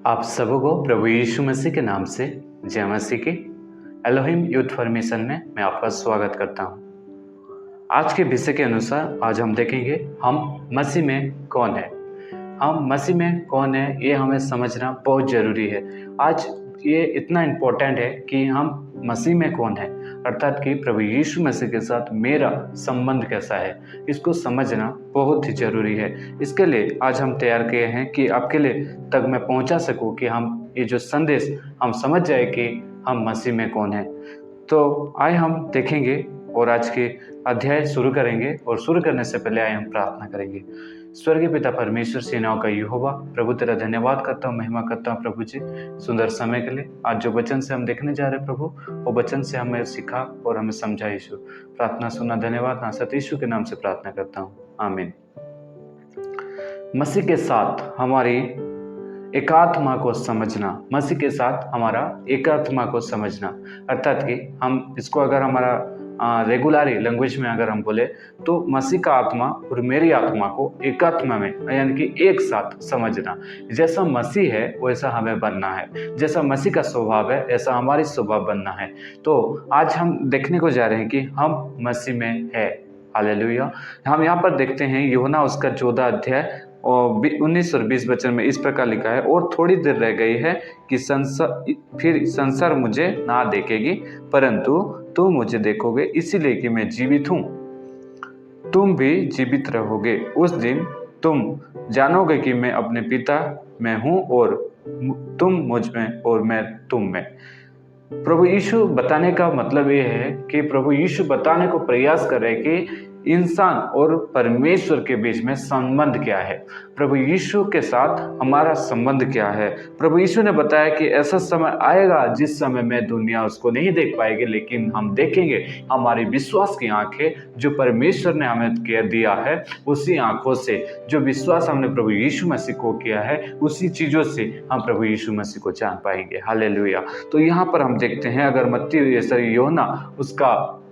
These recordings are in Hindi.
आप सबों को प्रभु यीशु मसीह के नाम से जय मसीह की एलोहिम यूथ फॉर्मेशन में मैं आपका स्वागत करता हूं। आज के विषय के अनुसार आज हम देखेंगे हम मसीह में कौन है। हम मसीह में कौन है ये हमें समझना बहुत ज़रूरी है। आज ये इतना इम्पोर्टेंट है कि हम मसीह में कौन है, अर्थात कि प्रभु यीशु मसीह के साथ मेरा संबंध कैसा है, इसको समझना बहुत ही ज़रूरी है। इसके लिए आज हम तैयार किए हैं कि आपके लिए तक मैं पहुंचा सकूं कि हम ये जो संदेश हम समझ जाए कि हम मसीह में कौन है। तो आए हम देखेंगे और आज के अध्याय शुरू करेंगे, और शुरू करने से पहले आए हम प्रार्थना करेंगे। स्वर्गीय पिता परमेश्वर, सेनाओं का यहोवा, प्रभु तेरा धन्यवाद करता हूँ, महिमा करता हूँ प्रभु जी सुंदर समय के लिए। आज जो वचन से हम देखने जा रहे हैं प्रभु, वो वचन से हमें सिखा और हमें समझा यीशु। प्रार्थना सुना, धन्यवाद नासत यीशु के नाम से प्रार्थना करता हूँ, आमीन। मसीह के साथ हमारी एकात्मा को समझना, मसीह के साथ हमारा एकात्मा को समझना, अर्थात कि हम इसको अगर हमारा रेगुलरी लैंग्वेज में अगर हम बोले तो मसीह का आत्मा और मेरी आत्मा को एकात्मा में यानी कि एक साथ समझना। जैसा मसीह है वैसा हमें बनना है, जैसा मसीह का स्वभाव है ऐसा हमारी स्वभाव बनना है। तो आज हम देखने को जा रहे हैं कि हम मसीह में है। हालेलुया। हम यहाँ पर देखते हैं यूहन्ना उसका 14 अध्याय और 19 और 20 वचन में इस प्रकार लिखा है, और थोड़ी देर रह गई है कि संसार मुझे ना देखेगी, परंतु तुम मुझे देखोगे, इसीलिए कि मैं जीवित हूँ, तुम भी जीवित रहोगे। उस दिन तुम जानोगे कि मैं अपने पिता में हूँ और तुम मुझ में और मैं तुम में। प्रभु यीशु बताने का मतलब ये है कि प्रभु यीशु बताने को प्रयास कर रहे हैं कि इंसान और परमेश्वर के बीच में संबंध क्या है, प्रभु यीशु के साथ हमारा संबंध क्या है। प्रभु यीशु ने बताया कि ऐसा समय आएगा जिस समय में दुनिया उसको नहीं देख पाएगी, लेकिन हम देखेंगे। हमारी विश्वास की आंखें जो परमेश्वर ने हमें दिया है, उसी आंखों से जो विश्वास हमने प्रभु यीशु मसीह को किया है, उसी चीज़ों से हम प्रभु यीशु मसीह को जान पाएंगे। हालेलुया। तो यहाँ पर हम देखते हैं, अगर यूहन्ना उसका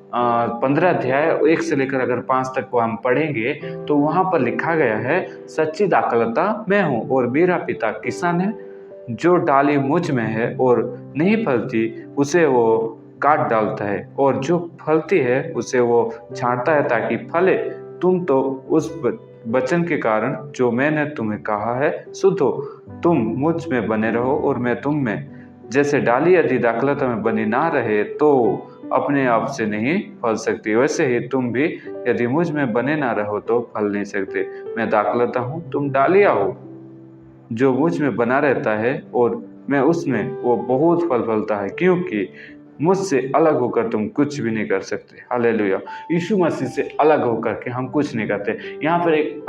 15 अध्याय 1 से लेकर अगर 5 तक को हम पढ़ेंगे तो वहाँ पर लिखा गया है, सच्ची दाखलता मैं हूँ और मेरा पिता किसान है। जो डाली मुझ में है और नहीं फलती उसे वो काट डालता है, और जो फलती है उसे वो छांटता है ताकि फले। तुम तो उस वचन के कारण जो मैंने तुम्हें कहा है शुद्ध हो। तुम मुझ में बने रहो और मैं तुम में। जैसे डाली यदि दाखलता में बनी ना रहे तो अपने आप से नहीं फल सकती, वैसे ही तुम भी यदि मुझ में बने ना रहो तो फल नहीं सकते। मैं दाखलता हूँ, तुम डालियाँ हो। जो मुझ में बना रहता है और मैं उसमें, वो बहुत फल फलता है, क्योंकि मुझसे अलग होकर तुम कुछ भी नहीं कर सकते। हालेलुया। यीशु मसीह से अलग होकर के हम कुछ नहीं करते। यहाँ पर एक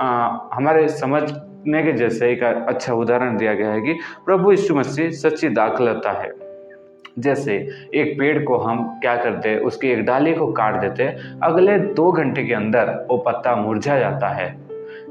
हमारे समझने के जैसे एक अच्छा उदाहरण दिया गया है कि प्रभु यीशु मसीह सच्ची दाखलता है। जैसे एक पेड़ को हम क्या करते हैं, उसकी एक डाली को काट देते हैं, अगले 2 घंटे के अंदर वो पत्ता मुरझा जाता है।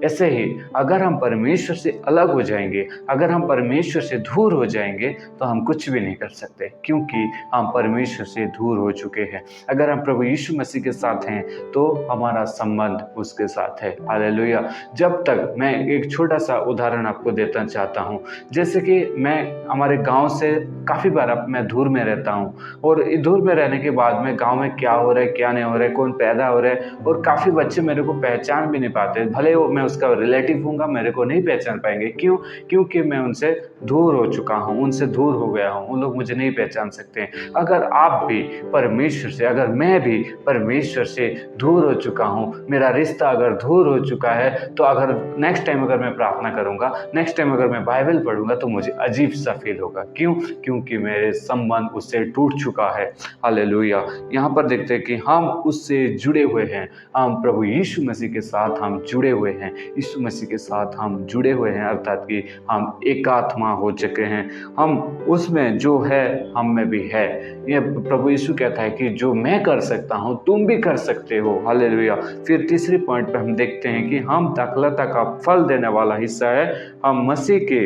ऐसे ही अगर हम परमेश्वर से अलग हो जाएंगे, अगर हम परमेश्वर से दूर हो जाएंगे तो हम कुछ भी नहीं कर सकते, क्योंकि हम परमेश्वर से दूर हो चुके हैं। अगर हम प्रभु यीशु मसीह के साथ हैं तो हमारा संबंध उसके साथ है। हालेलुया। जब तक मैं एक छोटा सा उदाहरण आपको देना चाहता हूँ। जैसे कि मैं हमारे गांव से काफ़ी बार मैं दूर में रहता हूँ, और दूर में रहने के बाद में गाँव में क्या हो रहा है क्या नहीं हो रहा है, कौन पैदा हो रहा है, और काफ़ी बच्चे मेरे को पहचान भी नहीं पाते। भले वो मैं उसका रिलेटिव हूँगा, मेरे को नहीं पहचान पाएंगे। क्यों? क्योंकि मैं उनसे दूर हो चुका हूँ, उनसे दूर हो गया हूँ, उन लोग मुझे नहीं पहचान सकते हैं। अगर आप भी परमेश्वर से, अगर मैं भी परमेश्वर से दूर हो चुका हूँ, मेरा रिश्ता अगर दूर हो चुका है, तो अगर नेक्स्ट टाइम अगर मैं प्रार्थना करूँगा, नेक्स्ट टाइम अगर मैं बाइबल पढ़ूंगा तो मुझे अजीब सा फील होगा। क्यों? क्योंकि मेरे संबंध उससे टूट चुका है। हालेलुया। यहाँ पर देखते हैं कि हम उससे जुड़े हुए हैं, हम प्रभु यीशु मसीह के साथ हम जुड़े हुए हैं, यीशु मसीह के साथ हम जुड़े हुए हैं, अर्थात कि हम एकात्मा हो चुके हैं। हम उसमें जो है हम में भी है। ये प्रभु यीशु कहता है कि जो मैं कर सकता हूँ तुम भी कर सकते हो। हालेलुया। फिर तीसरी पॉइंट पे हम देखते हैं कि हम दाखलता का फल देने वाला हिस्सा है, हम मसीह के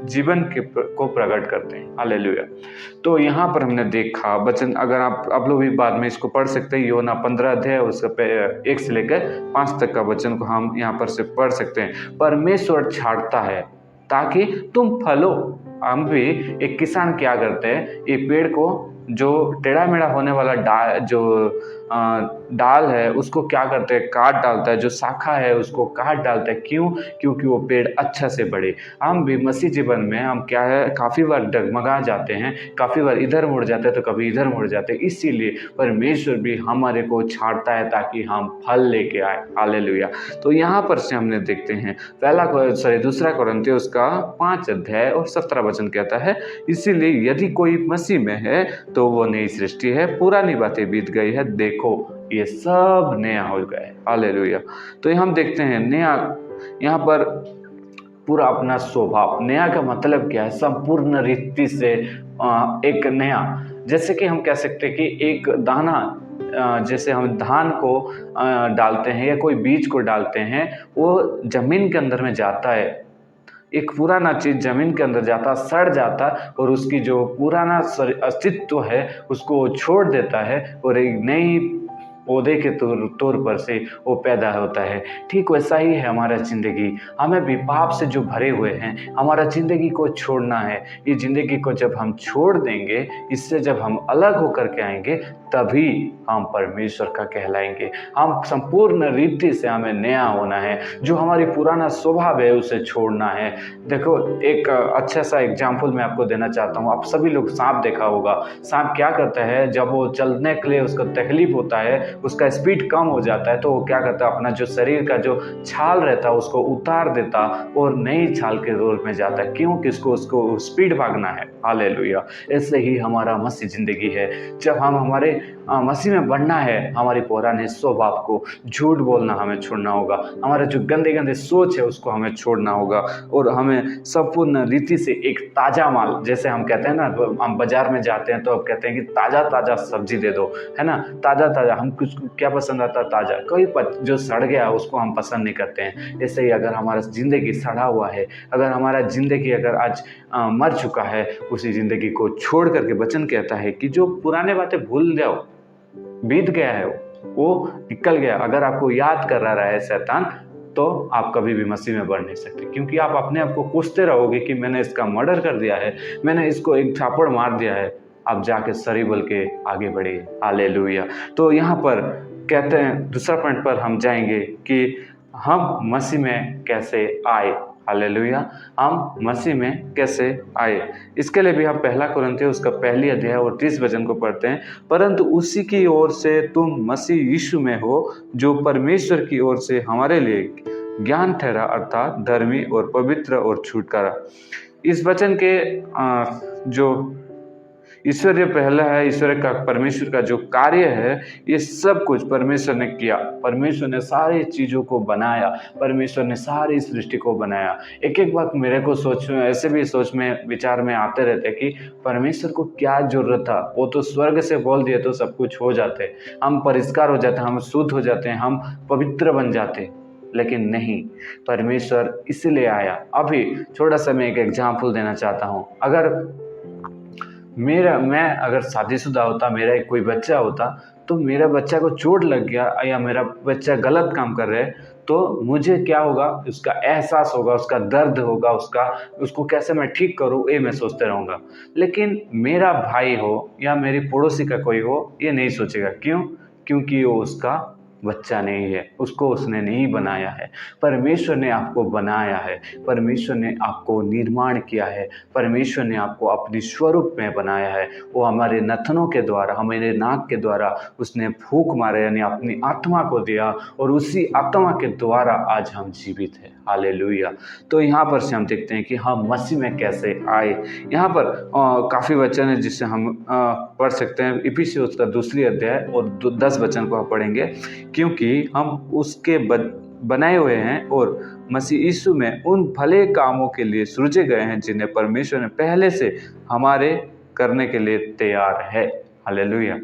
जीवन को प्रकट करते हैं। हालेलुया। तो यहाँ पर हमने देखा वचन, अगर आप लोग भी बाद में इसको पढ़ सकते हैं, यूहन्ना 15 अध्याय उसका 1 से लेकर 5 तक का वचन को हम यहाँ पर से पढ़ सकते हैं। परमेश्वर छांटता है ताकि तुम फलो, हम भी एक किसान क्या करते हैं, ये पेड़ को जो टेढ़ा मेढ़ा होने वाला डाल है उसको क्या करते हैं, काट डालता है, जो शाखा है उसको काट डालता है। क्यों? क्योंकि वो पेड़ अच्छा से बढ़े। हम भी मसीह जीवन में हम क्या है, काफ़ी बार डगमगा जाते हैं, काफ़ी बार इधर मुड़ जाते हैं तो कभी इधर मुड़ जाते हैं। इसीलिए परमेश्वर भी हमारे को छाड़ता है ताकि हम फल लेके आए। हालेलुया। तो यहाँ पर से हमने देखते हैं दूसरा कुरिन्थियों उसका 5 अध्याय और 17 वचन कहता है, इसीलिए यदि कोई मसीह में है तो वो नई सृष्टि है, पुरानी बातें बीत गई है, देखो ये सब नया हो गया है। हालेलुया। तो ये हम देखते हैं नया, यहाँ पर पूरा अपना स्वभाव। नया का मतलब क्या है? संपूर्ण रीति से एक नया। जैसे कि हम कह सकते हैं कि एक दाना, जैसे हम धान को डालते हैं या कोई बीज को डालते हैं, वो जमीन के अंदर में जाता है, एक पुराना चीज जमीन के अंदर जाता, सड़ जाता और उसकी जो पुराना अस्तित्व है उसको छोड़ देता है और एक नई पौधे के तौर पर से वो पैदा होता है। ठीक वैसा ही है हमारा ज़िंदगी। हमें भी पाप से जो भरे हुए हैं, हमारा ज़िंदगी को छोड़ना है। ये ज़िंदगी को जब हम छोड़ देंगे, इससे जब हम अलग होकर के आएंगे, तभी हम परमेश्वर का कहलाएंगे। हम संपूर्ण रीति से हमें नया होना है। जो हमारी पुराना स्वभाव है उसे छोड़ना है। देखो, एक अच्छा सा एग्जाम्पल मैं आपको देना चाहता हूँ। आप सभी लोग सांप देखा होगा। सांप क्या करता है, जब वो चलने के लिए उसको तकलीफ होता है, उसका स्पीड कम हो जाता है, तो वो क्या करता है, अपना जो शरीर का जो छाल रहता है उसको उतार देता और नई छाल के रोल में जाता है। क्यों? किसको? उसको स्पीड भागना है। हालेलुया। ऐसे ही हमारा मसीह जिंदगी है। जब हम हमारे मसीह में बढ़ना है, हमारी पुराने स्वभाव को, झूठ बोलना हमें छोड़ना होगा, हमारे जो गंदे गंदे सोच है उसको हमें छोड़ना होगा और हमें संपूर्ण रीति से एक ताज़ा माल, जैसे हम कहते हैं ना, हम बाजार में जाते हैं तो अब कहते हैं कि ताज़ा ताज़ा सब्जी दे दो, है ना, ताज़ा ताज़ा। हम कुछ क्या पसंद आता है? ताज़ा। कोई जो सड़ गया उसको हम पसंद नहीं करते हैं। ऐसे ही अगर हमारा ज़िंदगी सड़ा हुआ है, अगर हमारा ज़िंदगी अगर आज मर चुका है, उसी ज़िंदगी को छोड़ करके वचन कहता है कि जो पुराने बातें भूल जाओ, बीत गया है, वो निकल गया। अगर आपको याद कर रहा है शैतान, तो आप कभी भी मसीह में बढ़ नहीं सकते, क्योंकि आप अपने आप को कोसते रहोगे कि मैंने इसका मर्डर कर दिया है, मैंने इसको एक थापड़ मार दिया है। आप जाके सरी बोल के आगे बढ़िए। हालेलुया। तो यहाँ पर कहते हैं, दूसरा पॉइंट पर हम जाएंगे कि हम मसीह में कैसे आए। हालेलुया। हम मसीह में कैसे आए, इसके लिए भी हम पहला कुरिन्थियों उसका 1 अध्याय और 30 वचन को पढ़ते हैं। परंतु उसी की ओर से तुम मसीह यीशु में हो, जो परमेश्वर की ओर से हमारे लिए ज्ञान ठहरा, अर्थात धर्मी और पवित्र और छुटकारा। इस वचन के जो ईश्वरीय पहला है, ईश्वर का, परमेश्वर का जो कार्य है, ये सब कुछ परमेश्वर ने किया। परमेश्वर ने सारी चीज़ों को बनाया, परमेश्वर ने सारी सृष्टि को बनाया। एक एक बात मेरे को ऐसे भी सोच में, विचार में आते रहते कि परमेश्वर को क्या जरूरत था, वो तो स्वर्ग से बोल दिए तो सब कुछ हो जाते, हम परिष्कार हो जाते, हम शुद्ध हो जाते हैं, हम पवित्र बन जाते। लेकिन नहीं, परमेश्वर इसलिए आया। अभी थोड़ा सा मैं एक एग्जाम्पल देना चाहता हूँ। अगर मैं अगर शादीशुदा होता, मेरा एक कोई बच्चा होता, तो मेरा बच्चा को चोट लग गया या मेरा बच्चा गलत काम कर रहा है, तो मुझे क्या होगा, उसका एहसास होगा, उसका दर्द होगा, उसको कैसे मैं ठीक करूँ, ये मैं सोचते रहूँगा। लेकिन मेरा भाई हो या मेरी पड़ोसी का कोई हो, ये नहीं सोचेगा। क्यों? क्योंकि वो उसका बच्चा नहीं है, उसको उसने नहीं बनाया है। परमेश्वर ने आपको बनाया है, परमेश्वर ने आपको निर्माण किया है, परमेश्वर ने आपको अपने स्वरूप में बनाया है। वो हमारे नथनों के द्वारा, हमारे नाक के द्वारा उसने फूंक मारा, यानी अपनी आत्मा को दिया, और उसी आत्मा के द्वारा आज हम जीवित हैं। हालेलुया। तो यहाँ पर से हम देखते हैं कि हम मसीह में कैसे आए। यहाँ पर काफ़ी वचन है जिससे हम पढ़ सकते हैं। इफिसियों का 2 अध्याय और 10 वचन को हम पढ़ेंगे, क्योंकि हम उसके बनाए हुए हैं और मसीह यीशु में उन भले कामों के लिए सृजे गए हैं जिन्हें परमेश्वर ने पहले से हमारे करने के लिए तैयार है। हालेलुया।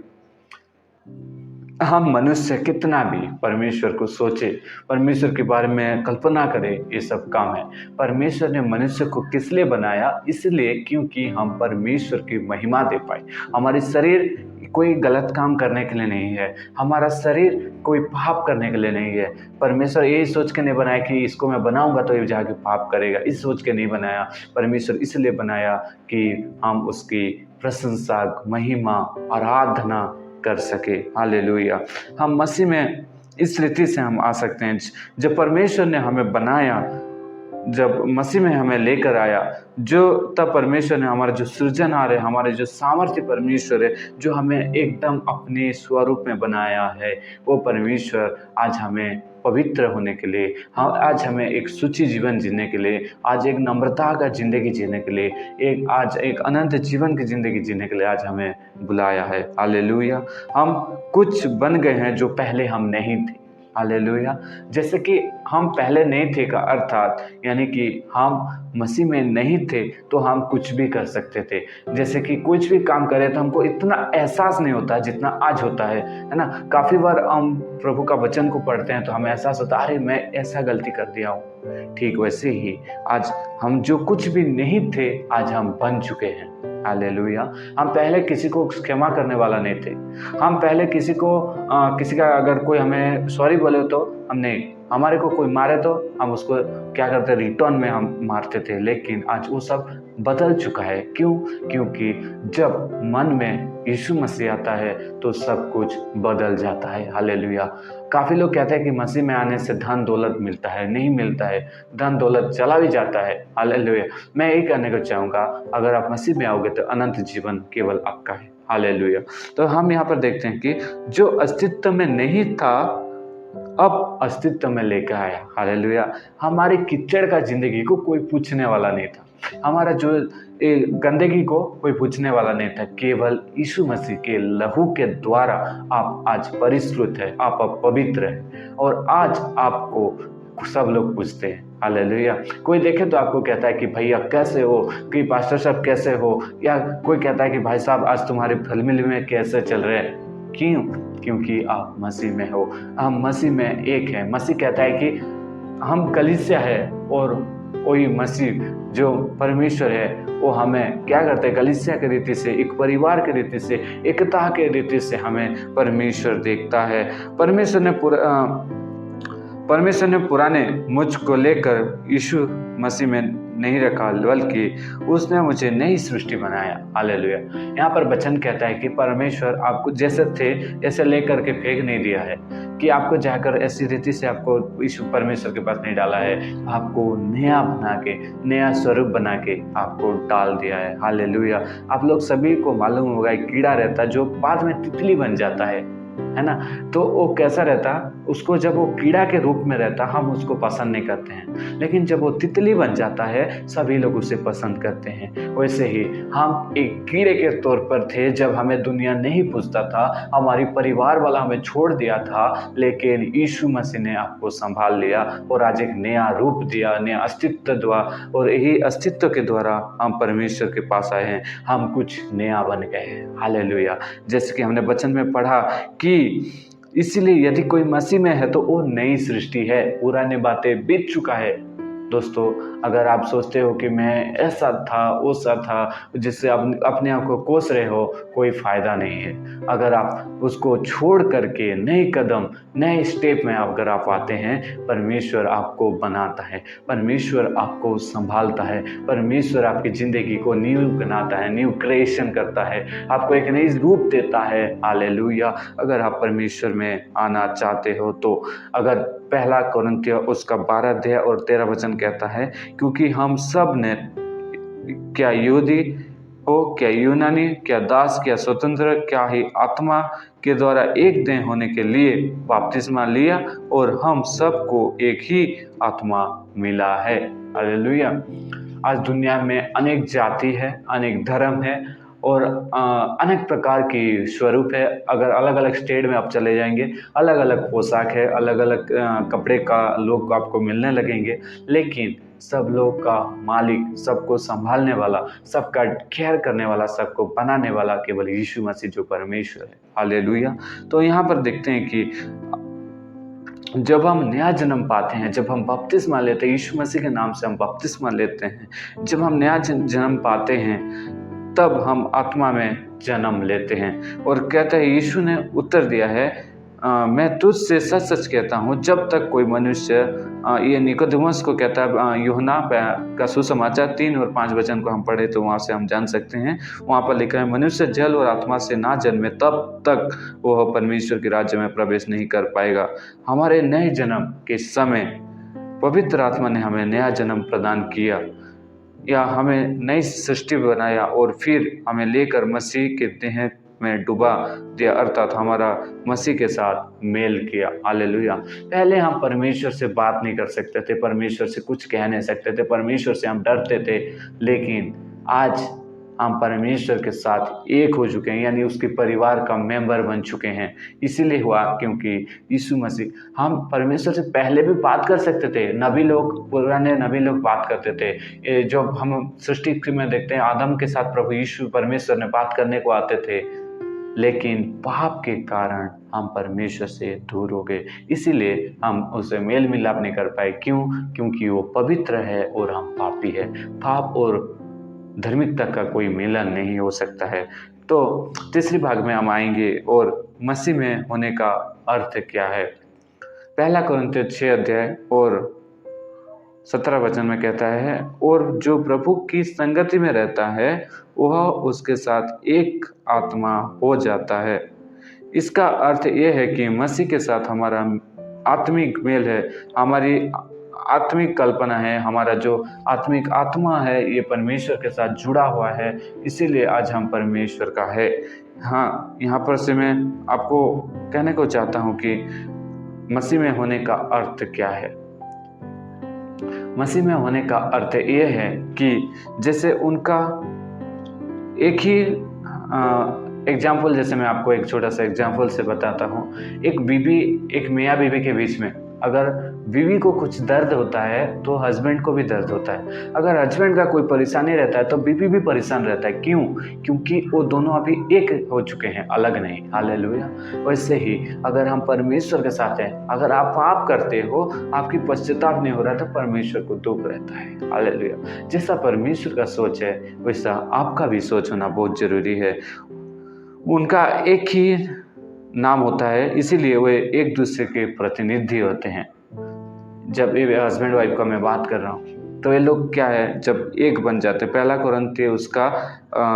हम मनुष्य कितना भी परमेश्वर को सोचे, परमेश्वर के बारे में कल्पना करें, ये सब काम है। परमेश्वर ने मनुष्य को किस लिए बनाया? इसलिए क्योंकि हम परमेश्वर की महिमा दे पाए। हमारी शरीर कोई गलत काम करने के लिए नहीं है, हमारा शरीर कोई पाप करने के लिए नहीं है। परमेश्वर यही सोच के नहीं बनाया कि इसको मैं बनाऊंगा तो ये जाके पाप करेगा, इस सोच के नहीं बनाया। परमेश्वर इसलिए बनाया कि हम उसकी प्रशंसा, महिमा, आराधना कर सके। हालेलुया। हम मसीह में इस रीति से हम आ सकते हैं। जब परमेश्वर ने हमें बनाया, जब मसीह में हमें लेकर आया, जो तब परमेश्वर ने हमारा जो सृजनहार है, हमारे जो सामर्थ्य परमेश्वर है, जो हमें एकदम अपने स्वरूप में बनाया है, वो परमेश्वर आज हमें पवित्र होने के लिए, हाँ, आज हमें एक सूची जीवन जीने के लिए, आज एक नम्रता का जिंदगी जीने के लिए, आज एक अनंत जीवन की जिंदगी जीने के लिए आज हमें बुलाया है। हालेलुया। हम कुछ बन गए हैं जो पहले हम नहीं थे। हालेलुया। जैसे कि हम पहले नहीं थे का अर्थात यानी कि हम मसीह में नहीं थे तो हम कुछ भी कर सकते थे। जैसे कि कुछ भी काम करें तो हमको इतना एहसास नहीं होता जितना आज होता है ना। काफ़ी बार हम प्रभु का वचन को पढ़ते हैं तो हमें एहसास होता है, अरे मैं ऐसा गलती कर दिया हूँ। ठीक वैसे ही आज हम जो कुछ भी नहीं थे आज हम बन चुके हैं। हालेलुया। हम पहले किसी को क्षमा करने वाला नहीं थे। हम पहले किसी का अगर कोई हमें सॉरी बोले तो हम नहीं, हमारे को कोई मारे तो हम उसको क्या करते, रिटर्न में हम मारते थे। लेकिन आज वो सब बदल चुका है। क्यों? क्योंकि जब मन में यीशु मसीह आता है तो सब कुछ बदल जाता है। हालेलुया। काफ़ी लोग कहते हैं कि मसीह में आने से धन दौलत मिलता है, नहीं मिलता है, धन दौलत चला भी जाता है। हालेलुया। मैं यही कहने को चाहूँगा, अगर आप मसीह में आओगे तो अनंत जीवन केवल आपका है। हालेलुया। तो हम यहाँ पर देखते हैं कि जो अस्तित्व में नहीं था अब अस्तित्व में लेकर आया। हालेलुया। हमारी कीचड़ का जिंदगी को कोई पूछने वाला नहीं था, हमारा जो गंदगी को कोई पूछने वाला नहीं था। केवल यीशु मसीह के लहू के द्वारा आप आज परिष्कृत है, आप पवित्र है और आज आपको सब लोग पूछते हैं। हालेलुया। कोई देखे तो आपको कहता है कि भैया कैसे हो, कि पास्टर साहब कैसे हो, या कोई कहता है कि भाई साहब आज तुम्हारे फैमिली में कैसे चल रहे हैं। क्यों? क्योंकि आप मसीह में हो, हम मसीह में एक है। मसीह कहता है कि हम कलीसिया है और वही मसीह जो परमेश्वर है वो हमें क्या करते हैं, कलीसिया के रीति से, एक परिवार के रीति से, एकता के रीति से हमें परमेश्वर देखता है। परमेश्वर ने पुराने मुझ को लेकर यीशु मसीह में नहीं रखा, बल्कि उसने मुझे नई सृष्टि बनाया। हालेलुया। यहाँ पर वचन कहता है कि परमेश्वर आपको जैसे थे ऐसे लेकर के फेंक नहीं दिया है, कि आपको जाकर ऐसी रीति से आपको यीशु परमेश्वर के पास नहीं डाला है, आपको नया बना के, नया स्वरूप बना के आपको डाल दिया है। हालेलुया। आप लोग सभी को मालूम होगा एक कीड़ा रहता है जो बाद में तितली बन जाता है ना। तो वो कैसा रहता, उसको जब वो कीड़ा के रूप में रहता हम उसको पसंद नहीं करते हैं, लेकिन जब वो तितली बन जाता है सभी लोग उसे पसंद करते हैं। वैसे ही हम एक कीड़े के तौर पर थे जब हमें दुनिया नहीं पूछता था, हमारी परिवार वाला हमें छोड़ दिया था, लेकिन यीशु मसीह ने आपको संभाल लिया और आज एक नया रूप दिया, नया अस्तित्व दिया, और यही अस्तित्व के द्वारा हम परमेश्वर के पास आए हैं, हम कुछ नया बन गए हैं। हालेलुया। जैसे कि हमने वचन में पढ़ा कि इसलिए यदि कोई मसीह में है तो वो नई सृष्टि है, पुराने बातें बीत चुका है। दोस्तों, अगर आप सोचते हो कि मैं ऐसा था वैसा था, जिससे आप अपने आप को कोस रहे हो, कोई फायदा नहीं है। अगर आप उसको छोड़ करके नए कदम, नए स्टेप में अगर आप आते हैं, परमेश्वर आपको बनाता है, परमेश्वर आपको संभालता है, परमेश्वर आपकी ज़िंदगी को न्यू बनाता है, न्यू क्रिएशन करता है, आपको एक नई रूप देता है। हालेलुया। अगर आप परमेश्वर में आना चाहते हो तो अगर पहला कोरिन्थियों उसका 12 अध्याय और 13 वचन कहता है, क्योंकि हम सब ने, क्या यहूदी हो, क्या यूनानी, क्या दास, क्या स्वतंत्र, क्या ही आत्मा के द्वारा एक देह होने के लिए बपतिस्मा लिया और हम सबको एक ही आत्मा मिला है। हालेलुया। आज दुनिया में अनेक जाति है, अनेक धर्म है, और अनेक प्रकार की स्वरूप है। अगर अलग अलग स्टेट में आप चले जाएंगे, अलग अलग पोशाक है, अलग अलग कपड़े का लोग आपको मिलने लगेंगे, लेकिन सब लोग का मालिक, सबको संभालने वाला, सबका केयर करने वाला, सबको बनाने वाला केवल यीशु मसीह जो परमेश्वर है। हालेलुया। तो यहाँ पर देखते हैं कि जब हम नया जन्म पाते हैं, जब हम बपतिस्मा लेते हैं, यीशु मसीह के नाम से हम बपतिस्मा लेते हैं, जब हम नया जन्म पाते हैं, तब हम आत्मा में जन्म लेते हैं। और कहता है, यीशु ने उत्तर दिया है, मैं तुझसे सच सच कहता हूँ, जब तक कोई मनुष्य, ये निकोदेमुस को कहता है, यूहन्ना का सुसमाचार 3 और 5 वचन को हम पढ़े तो वहाँ से हम जान सकते हैं। वहाँ पर लिखा है, मनुष्य जल और आत्मा से ना जन्मे तब तक वह परमेश्वर के राज्य में प्रवेश नहीं कर पाएगा। हमारे नए जन्म के समय पवित्र आत्मा ने हमें नया जन्म प्रदान किया, या हमें नई सृष्टि बनाया और फिर हमें लेकर मसीह के देह में डुबा दिया, अर्थात हमारा मसीह के साथ मेल किया। हालेलुया। पहले हम परमेश्वर से बात नहीं कर सकते थे, परमेश्वर से कुछ कह नहीं सकते थे, परमेश्वर से हम डरते थे, लेकिन आज हम परमेश्वर के साथ एक हो चुके हैं, यानी उसके परिवार का मेंबर बन चुके हैं। इसीलिए हुआ क्योंकि यीशु मसीह, हम परमेश्वर से पहले भी बात कर सकते थे। नबी लोग, पुराने नबी लोग बात करते थे। जो हम सृष्टि में देखते हैं, आदम के साथ प्रभु यीशु परमेश्वर ने बात करने को आते थे, लेकिन पाप के कारण हम परमेश्वर से दूर हो गए। इसीलिए हम उसे मेल मिलाप नहीं कर पाए। क्यों? क्योंकि वो पवित्र है और हम पापी है। पाप और धार्मिकता का कोई मिलन नहीं हो सकता है। तो तीसरी भाग में हम आएंगे, और मसीह में होने का अर्थ क्या है। पहला कुरिन्थियों 6 अध्याय और 17 वचन में कहता है, और जो प्रभु की संगति में रहता है वह उसके साथ एक आत्मा हो जाता है। इसका अर्थ यह है कि मसीह के साथ हमारा आत्मिक मेल है, हमारी आत्मिक कल्पना है, हमारा जो आत्मिक आत्मा है ये परमेश्वर के साथ जुड़ा हुआ है। इसीलिए आज हम परमेश्वर का है। हाँ, यहाँ पर से मैं आपको कहने को चाहता हूँ कि मसीह में होने का अर्थ क्या है। मसीह में होने का अर्थ ये है कि जैसे उनका एक ही एग्जाम्पल, जैसे मैं आपको एक छोटा सा एग्जाम्पल से बताता हूँ। एक बीवी, एक मियाँ बीवी के बीच में अगर बीवी को कुछ दर्द होता है तो हस्बैंड को भी दर्द होता है। अगर हस्बैंड का कोई परेशानी रहता है तो बीवी भी परेशान रहता है। क्यों? क्योंकि वो दोनों अभी एक हो चुके हैं, अलग नहीं। हालेलुया। वैसे ही अगर हम परमेश्वर के साथ हैं, अगर आप पाप करते हो, आपकी पश्चाताप नहीं हो रहा, तो परमेश्वर को दुख रहता है। हालेलुया। जैसा परमेश्वर का सोच है वैसा आपका भी सोच होना बहुत जरूरी है। उनका एक ही नाम होता है, इसीलिए वे एक दूसरे के प्रतिनिधि होते हैं। जब ये हस्बैंड वाइफ का मैं बात कर रहा हूँ तो ये लोग क्या है, जब एक बन जाते हैं। पहला कुरिन्थियों उसका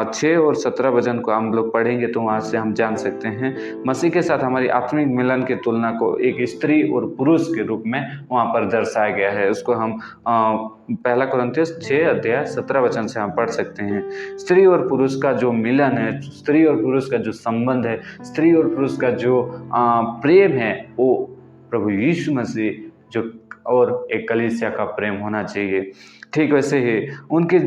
6 और 17 वचन को हम लोग पढ़ेंगे तो वहाँ से हम जान सकते हैं मसीह के साथ हमारी आत्मिक मिलन की तुलना को एक स्त्री और पुरुष के रूप में वहाँ पर दर्शाया गया है। उसको हम पहला कुरिन्थियों 6 अध्याय 17 वचन से हम पढ़ सकते हैं। स्त्री और पुरुष का जो मिलन है, स्त्री और पुरुष का जो संबंध है, स्त्री और पुरुष का जो प्रेम है, वो प्रभु यीशु मसीह जो और एक कलीसिया का प्रेम होना चाहिए। ठीक वैसे ही उनके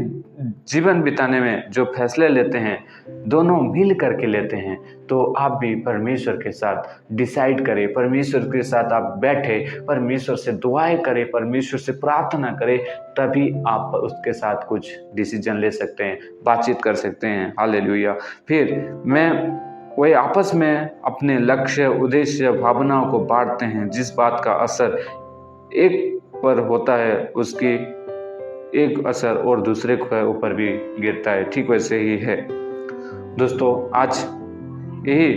जीवन बिताने में जो फैसले लेते हैं, दोनों मिल करके लेते हैं। तो आप भी परमेश्वर के साथ डिसाइड करें, परमेश्वर के साथ आप बैठे, परमेश्वर से दुआएं करें, परमेश्वर से प्रार्थना करें, तभी आप उसके साथ कुछ डिसीजन ले सकते हैं, बातचीत कर सकते हैं। हालेलुया। फिर वे आपस में अपने लक्ष्य, उद्देश्य, भावनाओं को बांटते हैं। जिस बात का असर एक पर होता है उसकी एक असर और दूसरे के ऊपर भी गिरता है। ठीक वैसे ही है दोस्तों। आज यही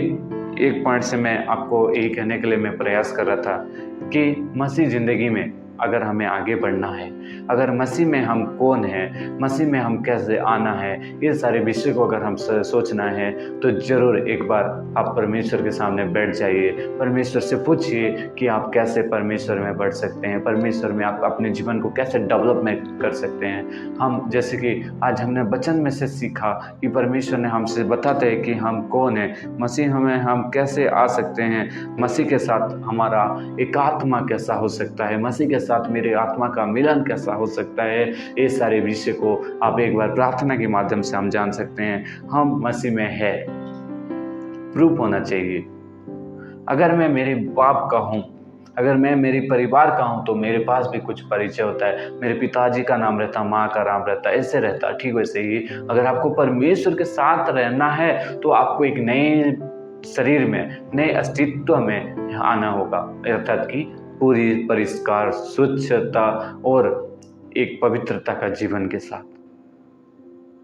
एक पॉइंट से मैं आपको यही कहने के लिए मैं प्रयास कर रहा था कि मसीह ज़िंदगी में अगर हमें आगे बढ़ना है, अगर मसीह में हम कौन हैं, मसीह में हम कैसे आना है, ये सारे विषय को अगर हम सोचना है तो ज़रूर एक बार आप परमेश्वर के सामने बैठ जाइए, परमेश्वर से पूछिए कि आप कैसे परमेश्वर में बढ़ सकते हैं, परमेश्वर में आप अपने जीवन को कैसे डेवलपमेंट कर सकते हैं। हम जैसे कि आज हमने वचन में से सीखा कि परमेश्वर ने हमसे बताते हैं कि हम कौन हैं, मसीह में हम कैसे आ सकते हैं, मसीह के साथ हमारा एकात्मा कैसा हो सकता है, मसीह के साथ मेरे आत्मा का मिलन कैसा हो सकता है, ये सारे विषय को आप एक बार प्रार्थना के माध्यम से हम जान सकते हैं। हम मसीह में है, प्रूफ होना चाहिए। अगर मैं मेरे बाप का हूँ, अगर मैं मेरे परिवार का हूँ, तो मेरे पास भी कुछ परिचय होता है। मेरे पिताजी का नाम रहता, माँ का नाम रहता, ऐसे रहता। ठीक वैसे ही अगर आपको परमेश्वर के साथ रहना है तो आपको एक नए शरीर में, नए अस्तित्व में आना होगा, अर्थात कि पूरी परिष्कार, स्वच्छता और एक पवित्रता का जीवन के साथ।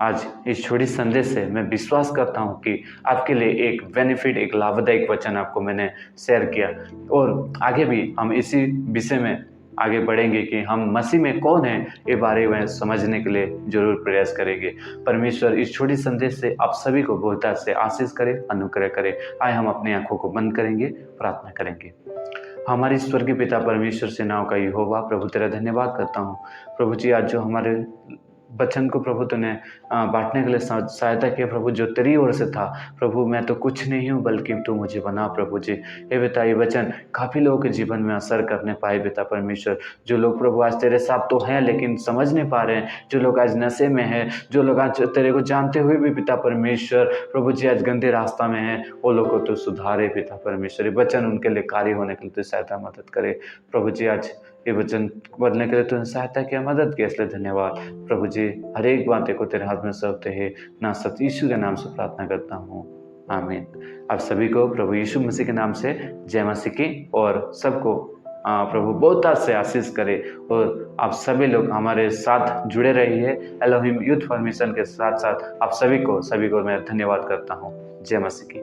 आज इस छोटी संदेश से मैं विश्वास करता हूँ कि आपके लिए एक बेनिफिट, एक लाभदायक वचन आपको मैंने शेयर किया, और आगे भी हम इसी विषय में आगे बढ़ेंगे कि हम मसीह में कौन हैं, ये बारे में समझने के लिए जरूर प्रयास करेंगे। परमेश्वर इस छोटी संदेश से आप सभी को बहुता से आशीष करे, अनुग्रह करे। आए हम अपनी आंखों को बंद करेंगे, प्रार्थना करेंगे। हमारे स्वर्गीय पिता परमेश्वर से नाव का यहोवा, प्रभु तेरा धन्यवाद करता हूँ। प्रभु जी, आज जो हमारे वचन को प्रभु तूने बांटने के लिए सहायता किया प्रभु, जो तेरी ओर से था प्रभु, मैं तो कुछ नहीं हूँ बल्कि तू मुझे बना प्रभु जी। ये बेटा, ये वचन काफ़ी लोगों के जीवन में असर करने पाए बेटा परमेश्वर। जो लोग प्रभु आज तेरे साथ तो हैं लेकिन समझ नहीं पा रहे हैं, जो लोग आज नशे में हैं, जो लोग आज तेरे को जानते हुए भी पिता परमेश्वर प्रभु जी आज गंदे रास्ता में हैं, वो लोग को तो सुधारे पिता परमेश्वर। ये वचन उनके लिए कार्य होने के लिए तो सहायता मदद करे प्रभु जी। आज ये वचन बदलने के लिए तूने सहायता किया, मदद किया, इसलिए धन्यवाद प्रभु जी। हर एक बातें को तेरे हाथ में सौंपते हैं, ना सत यीशु के नाम से प्रार्थना करता हूँ, आमीन। आप सभी को प्रभु यीशु मसीह के नाम से जय मसीह की, और सबको प्रभु बहुत से आशीष करे, और आप सभी लोग हमारे साथ जुड़े रहिए एलोहिम यूथ फॉर्मेशन के साथ साथ। आप सभी को मैं धन्यवाद करता हूँ। जय मसीह की।